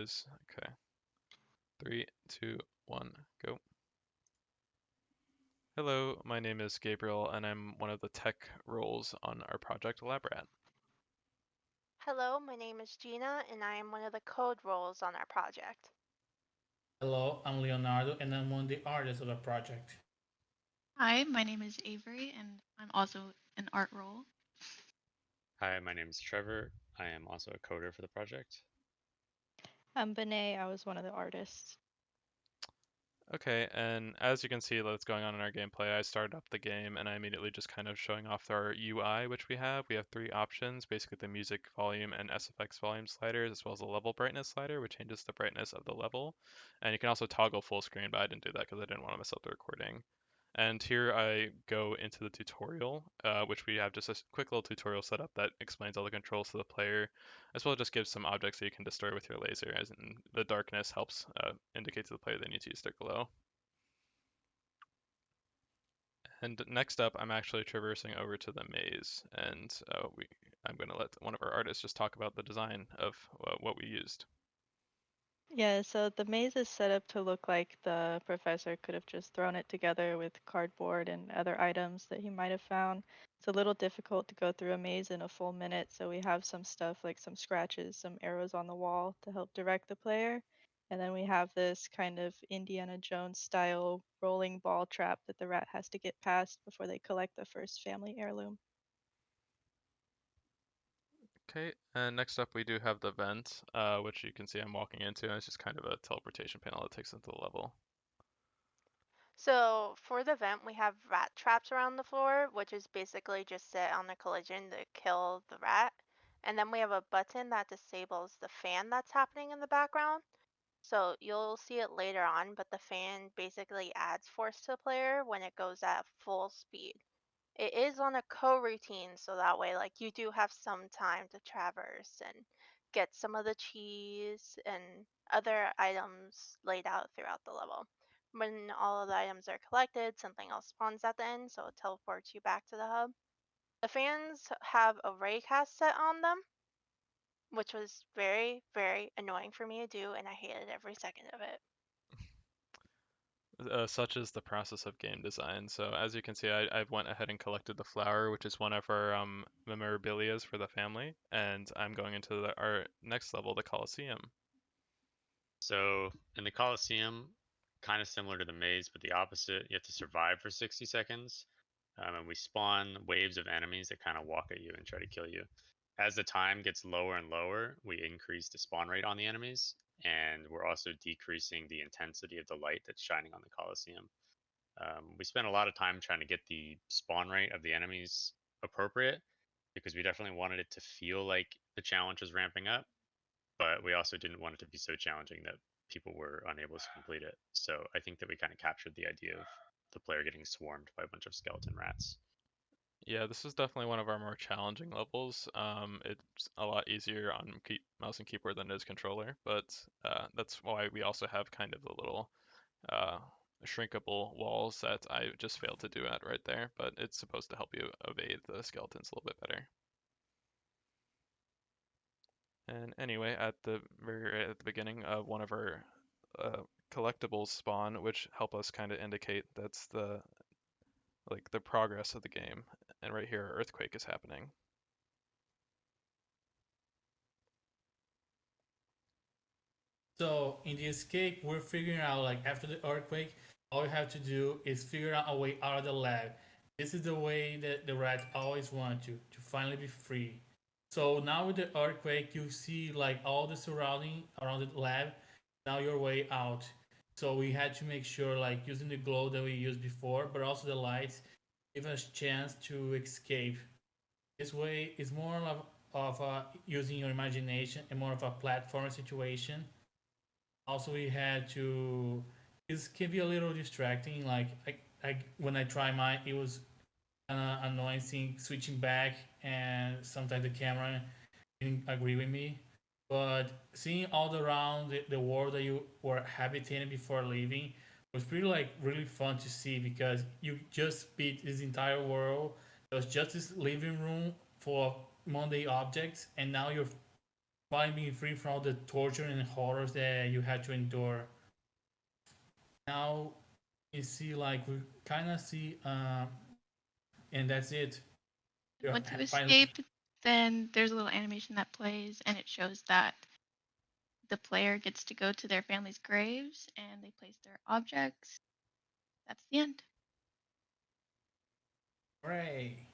Okay. 3, 2, 1, go. Hello, my name is Gabriel, and I'm one of the tech roles on our project LabRat. Hello, my name is Gina, and I am one of the code roles on our project. Hello, I'm Leonardo, and I'm one of the artists of the project. Hi, my name is Avery, and I'm also an art role. Hi, my name is Trevor. I am also a coder for the project. I'm Benet. I was one of the artists. Okay, and as you can see that's going on in our gameplay, I started up the game and I immediately just kind of showing off our UI, which we have. We have three options, basically the music volume and SFX volume sliders, as well as the level brightness slider, which changes the brightness of the level. And you can also toggle full screen, but I didn't do that because I didn't want to mess up the recording. And here I go into the tutorial, which we have just a quick little tutorial setup that explains all the controls to the player, as well as just gives some objects that you can destroy with your laser, as in the darkness helps indicate to the player they need to use their glow. And next up, I'm actually traversing over to the maze, and I'm going to let one of our artists just talk about the design of what we used. Yeah, so the maze is set up to look like the professor could have just thrown it together with cardboard and other items that he might have found. It's a little difficult to go through a maze in a full minute, so we have some stuff like some scratches, some arrows on the wall to help direct the player. And then we have this kind of Indiana Jones style rolling ball trap that the rat has to get past before they collect the first family heirloom. Okay, and next up we do have the vent, which you can see I'm walking into, and it's just kind of a teleportation panel that takes into the level. So for the vent, we have rat traps around the floor, which is basically just set on the collision to kill the rat. And then we have a button that disables the fan that's happening in the background. So you'll see it later on, but the fan basically adds force to the player when it goes at full speed. It is on a co-routine, so that way like you do have some time to traverse and get some of the cheese and other items laid out throughout the level. When all of the items are collected, something else spawns at the end, so it teleports you back to the hub. The fans have a raycast set on them, which was very, very annoying for me to do, and I hated every second of it. Such is the process of game design. So as you can see, I went ahead and collected the flower, which is one of our memorabilias for the family, and I'm going into our next level, the Colosseum. So in the Colosseum, kind of similar to the maze, but the opposite, you have to survive for 60 seconds. And we spawn waves of enemies that kind of walk at you and try to kill you. As the time gets lower and lower, we increase the spawn rate on the enemies, and we're also decreasing the intensity of the light that's shining on the Colosseum. We spent a lot of time trying to get the spawn rate of the enemies appropriate because we definitely wanted it to feel like the challenge was ramping up, but we also didn't want it to be so challenging that people were unable to complete it. So I think that we kind of captured the idea of the player getting swarmed by a bunch of skeleton rats. Yeah, this is definitely one of our more challenging levels. It's a lot easier on mouse and keyboard than it is controller, but that's why we also have kind of the little uh, shrinkable walls that I just failed to do at right there, but it's supposed to help you evade the skeletons a little bit better. And anyway, at the beginning of one of our collectibles spawn, which help us kind of indicate that's the progress of the game. And right here, earthquake is happening. So in the escape, we're figuring out like after the earthquake, all we have to do is figure out a way out of the lab. This is the way that the rats always want to finally be free. So now with the earthquake, you see like all the surrounding around the lab. Now your way out. So we had to make sure like using the glow that we used before, but also the lights give us chance to escape. This way is more of using your imagination and more of a platform situation. Also, we had to. It can be a little distracting. Like when I try mine, it was kind of annoying seeing switching back, and sometimes the camera didn't agree with me. But seeing all around the world that you were habitating before leaving was pretty like really fun to see because you just beat this entire world. It was just this living room for Monday objects, and now you're finally being free from all the torture and horrors that you had to endure. Now you see, like, we kind of see, and that's it. You're Once you finally escape, then there's a little animation that plays, and it shows that the player gets to go to their family's graves and they place their objects. That's the end. hooray.